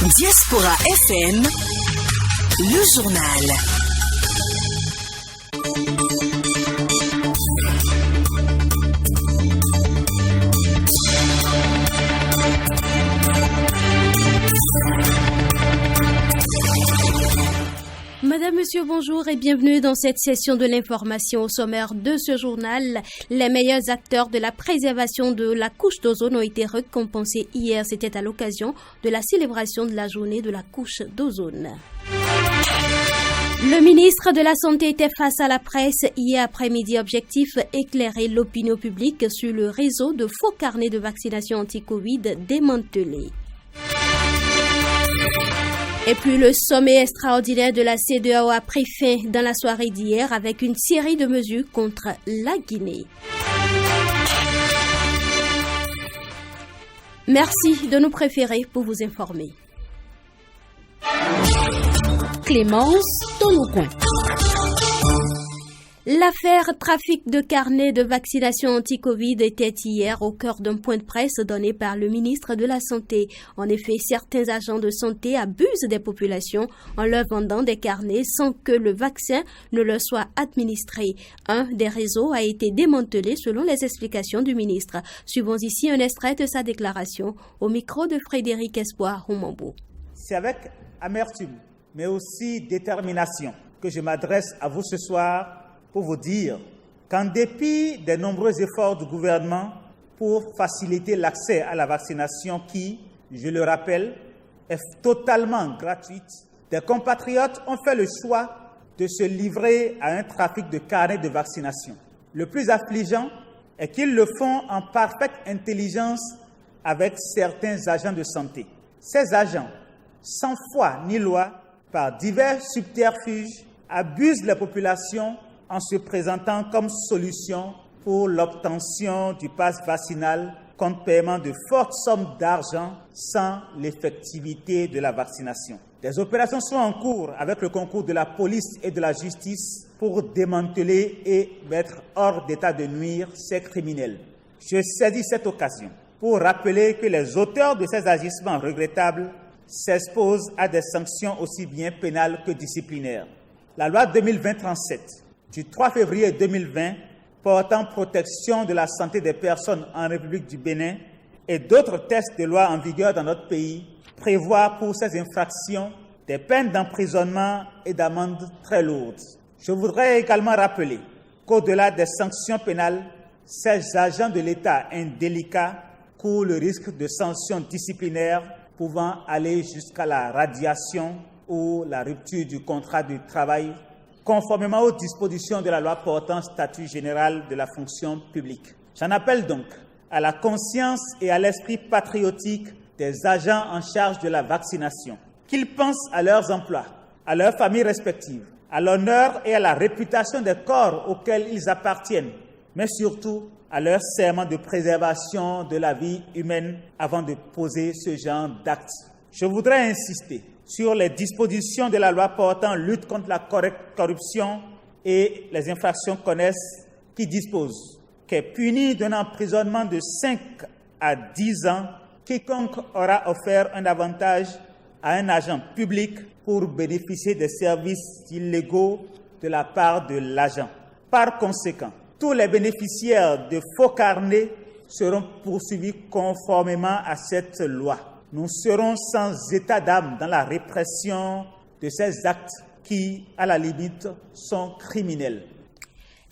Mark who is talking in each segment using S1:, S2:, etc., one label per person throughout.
S1: Diaspora FM, le journal.
S2: Madame, Monsieur, bonjour et bienvenue dans cette session de l'information. Au sommaire de ce journal, les meilleurs acteurs de la préservation de la couche d'ozone ont été récompensés hier. C'était à l'occasion de la célébration de la journée de la couche d'ozone. Le ministre de la Santé était face à la presse hier après-midi. Objectif, éclairer l'opinion publique sur le réseau de faux carnets de vaccination anti-Covid démantelés. Et puis le sommet extraordinaire de la CEDEAO a pris fin dans la soirée d'hier avec une série de mesures contre la Guinée. Merci de nous préférer pour vous informer.
S3: Clémence Tonocoin.
S2: L'affaire trafic de carnets de vaccination anti-Covid était hier au cœur d'un point de presse donné par le ministre de la Santé. En effet, certains agents de santé abusent des populations en leur vendant des carnets sans que le vaccin ne leur soit administré. Un des réseaux a été démantelé selon les explications du ministre. Suivons ici un extrait de sa déclaration au micro de Frédéric Espoir Roumambo.
S4: C'est avec amertume, mais aussi détermination que je m'adresse à vous ce soir pour vous dire qu'en dépit des nombreux efforts du gouvernement pour faciliter l'accès à la vaccination qui, je le rappelle, est totalement gratuite, des compatriotes ont fait le choix de se livrer à un trafic de carnets de vaccination. Le plus affligeant est qu'ils le font en parfaite intelligence avec certains agents de santé. Ces agents, sans foi ni loi, par divers subterfuges, abusent la population en se présentant comme solution pour l'obtention du pass vaccinal contre paiement de fortes sommes d'argent sans l'effectivité de la vaccination. Des opérations sont en cours avec le concours de la police et de la justice pour démanteler et mettre hors d'état de nuire ces criminels. Je saisis cette occasion pour rappeler que les auteurs de ces agissements regrettables s'exposent à des sanctions aussi bien pénales que disciplinaires. La loi 2020-37 du 3 février 2020 portant protection de la santé des personnes en République du Bénin et d'autres textes de loi en vigueur dans notre pays prévoient pour ces infractions des peines d'emprisonnement et d'amende très lourdes. Je voudrais également rappeler qu'au-delà des sanctions pénales, ces agents de l'État indélicats courent le risque de sanctions disciplinaires pouvant aller jusqu'à la radiation ou la rupture du contrat de travail conformément aux dispositions de la loi portant statut général de la fonction publique. J'en appelle donc à la conscience et à l'esprit patriotique des agents en charge de la vaccination, qu'ils pensent à leurs emplois, à leurs familles respectives, à l'honneur et à la réputation des corps auxquels ils appartiennent, mais surtout à leur serment de préservation de la vie humaine avant de poser ce genre d'actes. Je voudrais insister sur les dispositions de la loi portant lutte contre la corruption et les infractions connexes qui disposent qu'est puni d'un emprisonnement de 5 à 10 ans quiconque aura offert un avantage à un agent public pour bénéficier des services illégaux de la part de l'agent. Par conséquent, tous les bénéficiaires de faux carnets seront poursuivis conformément à cette loi. Nous serons sans état d'âme dans la répression de ces actes qui, à la limite, sont criminels.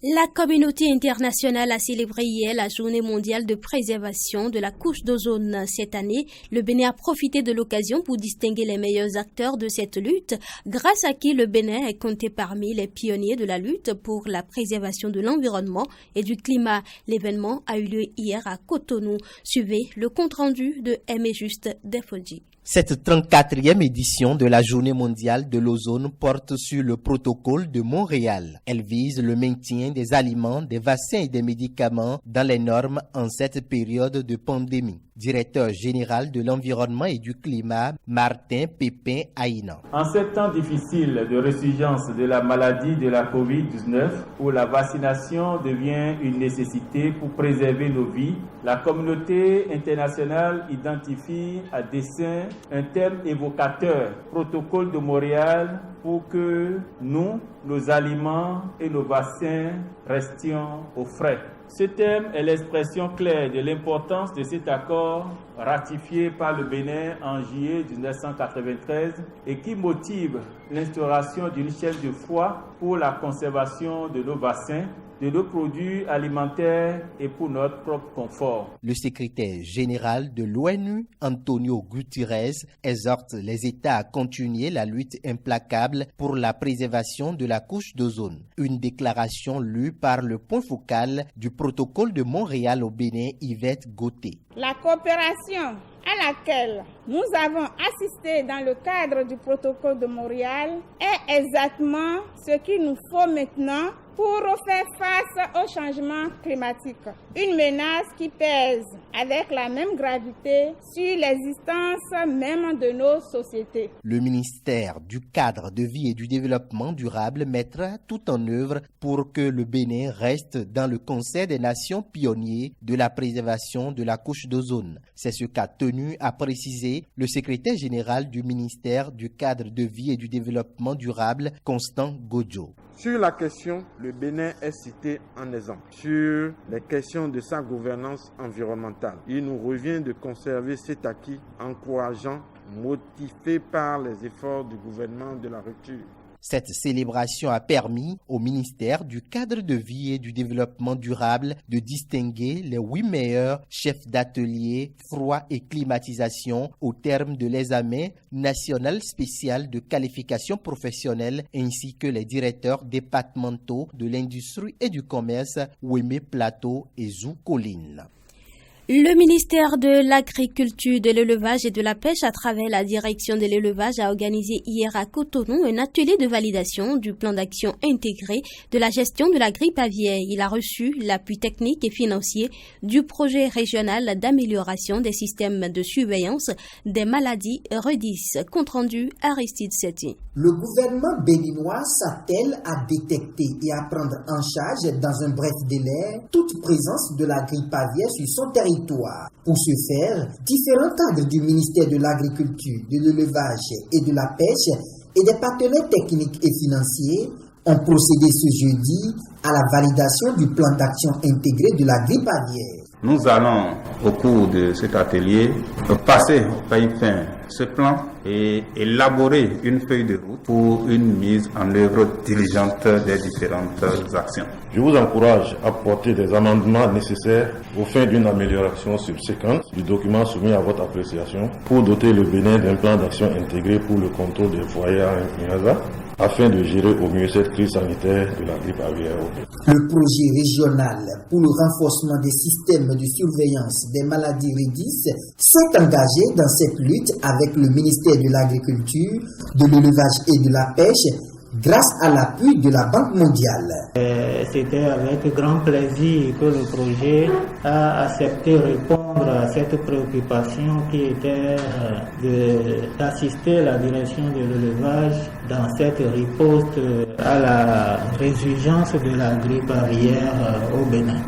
S2: La communauté internationale a célébré hier la journée mondiale de préservation de la couche d'ozone. Cette année, le Bénin a profité de l'occasion pour distinguer les meilleurs acteurs de cette lutte, grâce à qui le Bénin est compté parmi les pionniers de la lutte pour la préservation de l'environnement et du climat. L'événement a eu lieu hier à Cotonou. Suivez le compte-rendu de Aimé Juste Defodji.
S5: Cette 34e édition de la Journée mondiale de l'ozone porte sur le protocole de Montréal. Elle vise le maintien des aliments, des vaccins et des médicaments dans les normes en cette période de pandémie. directeur général de l'environnement et du climat, Martin Pépin Aïna.
S6: En ces temps difficiles de résurgence de la maladie de la COVID-19, où la vaccination devient une nécessité pour préserver nos vies, la communauté internationale identifie à dessein un thème évocateur, protocole de Montréal, pour que nous, nos aliments et nos vaccins restions au frais. Ce thème est l'expression claire de l'importance de cet accord ratifié par le Bénin en juillet 1993 et qui motive l'instauration d'une chaîne de froid pour la conservation de nos vaccins, de nos produits alimentaires et pour notre propre confort.
S5: Le secrétaire général de l'ONU, Antonio Guterres, exhorte les États à continuer la lutte implacable pour la préservation de la couche d'ozone. Une déclaration lue par le point focal du protocole de Montréal au Bénin, Yvette Gauthier.
S7: La coopération à laquelle nous avons assisté dans le cadre du protocole de Montréal est exactement ce qu'il nous faut maintenant pour faire face au changement climatique. Une menace qui pèse avec la même gravité sur l'existence même de nos sociétés.
S5: Le ministère du Cadre de vie et du développement durable mettra tout en œuvre pour que le Bénin reste dans le Conseil des Nations pionniers de la préservation de la couche d'ozone. C'est ce qu'a tenu à préciser le secrétaire général du ministère du Cadre de vie et du développement durable, Constant Godjo.
S8: Sur la question, le Bénin est cité en exemple. Sur les questions de sa gouvernance environnementale, il nous revient de conserver cet acquis encourageant, motivé par les efforts du gouvernement de la rupture.
S5: Cette célébration a permis au ministère du Cadre de vie et du développement durable de distinguer les 8 meilleurs chefs d'atelier froid et climatisation au terme de l'examen national spécial de qualification professionnelle ainsi que les directeurs départementaux de l'industrie et du commerce Ouémé Plateau et Zou Colline.
S2: Le ministère de l'Agriculture, de l'Élevage et de la Pêche, à travers la direction de l'élevage, a organisé hier à Cotonou un atelier de validation du plan d'action intégré de la gestion de la grippe aviaire. Il a reçu l'appui technique et financier du projet régional d'amélioration des systèmes de surveillance des maladies REDIS. Compte rendu Aristide Setti.
S9: Le gouvernement béninois s'attelle à détecter et à prendre en charge dans un bref délai toute présence de la grippe aviaire sur son territoire. Pour ce faire, différents cadres du ministère de l'Agriculture, de l'Élevage et de la Pêche et des partenaires techniques et financiers ont procédé ce jeudi à la validation du plan d'action intégré de la grippe aviaire.
S6: Nous allons, au cours de cet atelier, passer au peigne fin ce plan et élaborer une feuille de route pour une mise en œuvre diligente des différentes actions.
S10: Je vous encourage à porter des amendements nécessaires au fin d'une amélioration subséquente du document soumis à votre appréciation pour doter le Bénin d'un plan d'action intégré pour le contrôle des foyers à influenza afin de gérer au mieux cette crise sanitaire de la grippe aviaire.
S9: Le projet régional pour le renforcement des systèmes de surveillance des maladies REDIS s'est engagé dans cette lutte avec le ministère de l'Agriculture, de l'Élevage et de la Pêche grâce à l'appui de la Banque mondiale.
S11: C'était avec grand plaisir que le projet a accepté de répondre à cette préoccupation qui était d'assister la direction de l'élevage dans cette riposte à la résurgence de la grippe aviaire au Bénin.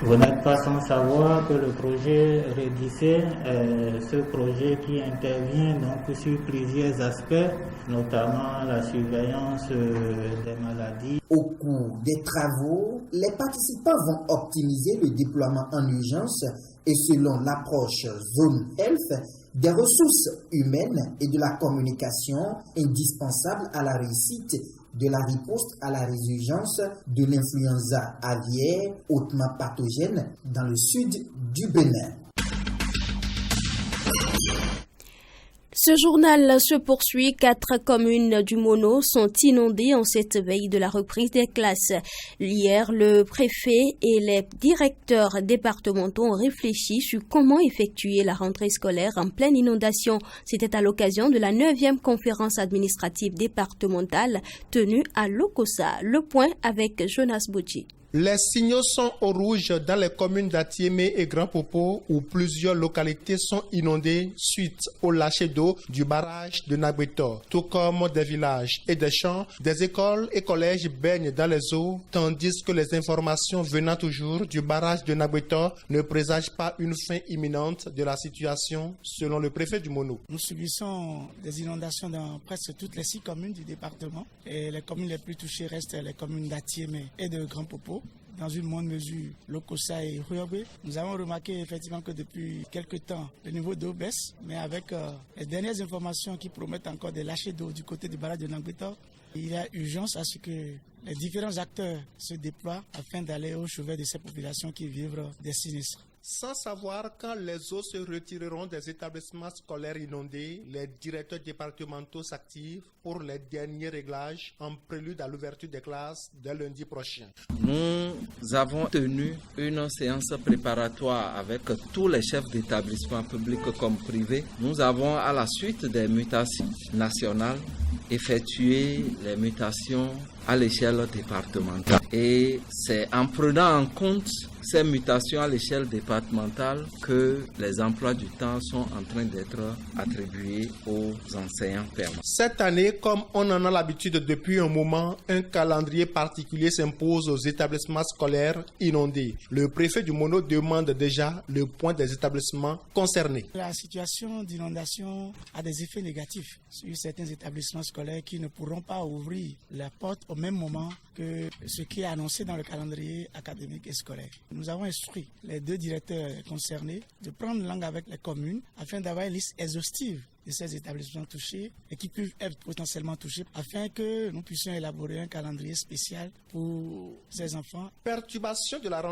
S11: Vous n'êtes pas sans savoir que le projet REDIS est ce projet qui intervient donc sur plusieurs aspects, notamment la surveillance des maladies.
S9: Au cours des travaux, les participants vont optimiser le déploiement en urgence et selon l'approche Zone Health, des ressources humaines et de la communication indispensables à la réussite de la riposte à la résurgence de l'influenza aviaire hautement pathogène dans le sud du Bénin.
S2: Ce journal se poursuit. 4 communes du Mono sont inondées en cette veille de la reprise des classes. Hier, le préfet et les directeurs départementaux ont réfléchi sur comment effectuer la rentrée scolaire en pleine inondation. C'était à l'occasion de la 9e conférence administrative départementale tenue à Lokossa. Le point avec Jonas Bouchi.
S12: Les signaux sont au rouge dans les communes d'Atiémé et Grand Popo où plusieurs localités sont inondées suite au lâcher d'eau du barrage de Nagbeto. Tout comme des villages et des champs, des écoles et collèges baignent dans les eaux, tandis que les informations venant toujours du barrage de Nagbeto ne présagent pas une fin imminente de la situation, selon le préfet du Mono.
S13: Nous subissons des inondations dans presque toutes les 6 communes du département et les communes les plus touchées restent les communes d'Atiémé et de Grand Popo. Dans une moindre mesure, Lokossa et Ruyobe. Nous avons remarqué effectivement que depuis quelques temps, le niveau d'eau baisse, mais avec les dernières informations qui promettent encore des lâchers d'eau du côté du barrage de Nagbeto, il y a urgence à ce que les différents acteurs se déploient afin d'aller au chevet de ces populations qui vivent des sinistres.
S12: Sans savoir quand les eaux se retireront des établissements scolaires inondés, les directeurs départementaux s'activent pour les derniers réglages en prélude à l'ouverture des classes dès lundi prochain.
S14: Nous avons tenu une séance préparatoire avec tous les chefs d'établissements publics comme privés. Nous avons, à la suite des mutations nationales, effectué les mutations à l'échelle départementale. Et c'est en prenant en compte ces mutations à l'échelle départementale que les emplois du temps sont en train d'être attribués aux enseignants permanents.
S12: Cette année, comme on en a l'habitude depuis un moment, un calendrier particulier s'impose aux établissements scolaires inondés. Le préfet du Mono demande déjà le point des établissements concernés.
S13: La situation d'inondation a des effets négatifs sur certains établissements scolaires qui ne pourront pas ouvrir la porte au même moment que ce qui est annoncé dans le calendrier académique et scolaire. Nous avons instruit les 2 directeurs concernés de prendre langue avec les communes afin d'avoir une liste exhaustive de ces établissements touchés et qui peuvent être potentiellement touchés afin que nous puissions élaborer un calendrier spécial pour ces enfants.
S12: Perturbation de la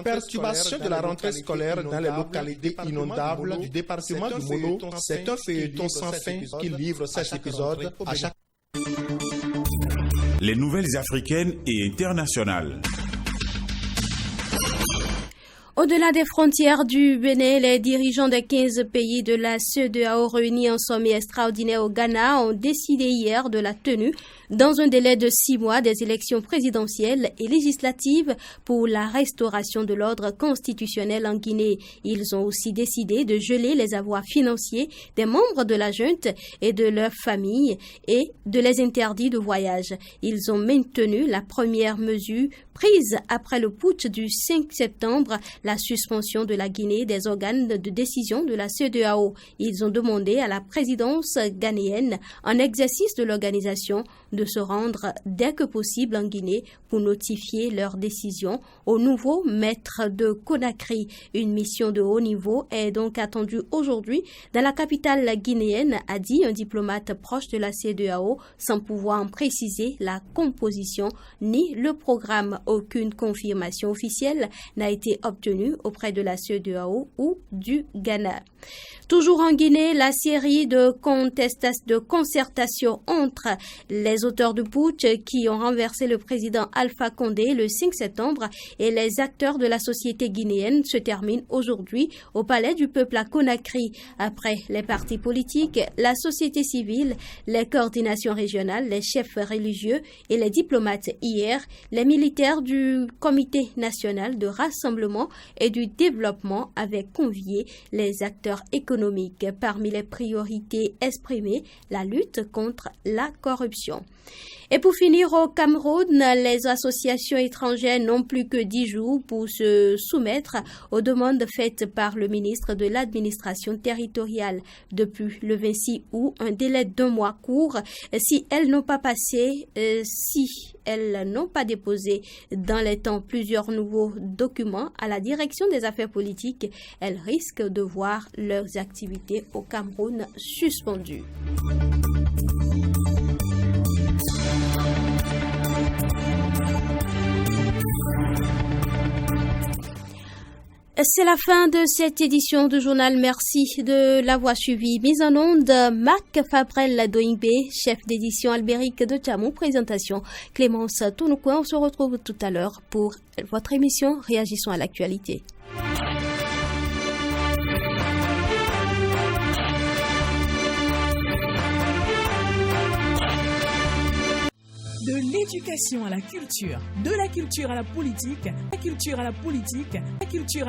S12: rentrée scolaire dans les localités inondables du département du Mono, c'est un feuilleton sans fin qui livre cet épisode à chaque...
S15: Les nouvelles africaines et internationales.
S2: Au-delà des frontières du Bénin, les dirigeants des 15 pays de la CEDEAO réunis en sommet extraordinaire au Ghana ont décidé hier de la tenue dans un délai de 6 mois des élections présidentielles et législatives pour la restauration de l'ordre constitutionnel en Guinée. Ils ont aussi décidé de geler les avoirs financiers des membres de la junte et de leurs familles et de les interdire de voyage. Ils ont maintenu la première mesure prise après le putsch du 5 septembre, la suspension de la Guinée des organes de décision de la CEDEAO. Ils ont demandé à la présidence ghanéenne, en exercice de l'organisation, de se rendre dès que possible en Guinée pour notifier leur décision au nouveau maître de Conakry. Une mission de haut niveau est donc attendue aujourd'hui dans la capitale guinéenne, a dit un diplomate proche de la CEDEAO, sans pouvoir en préciser la composition ni le programme. Aucune confirmation officielle n'a été obtenue auprès de la CEDEAO ou du Ghana. Toujours en Guinée, la série de concertations entre les auteurs du putsch qui ont renversé le président Alpha Condé le 5 septembre et les acteurs de la société guinéenne se termine aujourd'hui au Palais du Peuple à Conakry. Après les partis politiques, la société civile, les coordinations régionales, les chefs religieux et les diplomates hier, les militaires du Comité national de rassemblement et du développement avaient convié les acteurs économiques. Parmi les priorités exprimées, la lutte contre la corruption. Et pour finir, au Cameroun, les associations étrangères n'ont plus que 10 jours pour se soumettre aux demandes faites par le ministre de l'administration territoriale. Depuis le 26 août, un délai d'1 mois court. Si elles n'ont pas déposé dans les temps plusieurs nouveaux documents à la direction des affaires politiques, elles risquent de voir leurs activités au Cameroun suspendues. C'est la fin de cette édition du journal. Merci de l'avoir suivi. Mise en onde, Marc Fabrel Doingbe, chef d'édition Albéric de Chamou, présentation Clémence Tounoucoin. On se retrouve tout à l'heure pour votre émission Réagissons à l'actualité.
S16: De l'éducation à la culture, de la culture à la politique, la culture à la politique, la culture à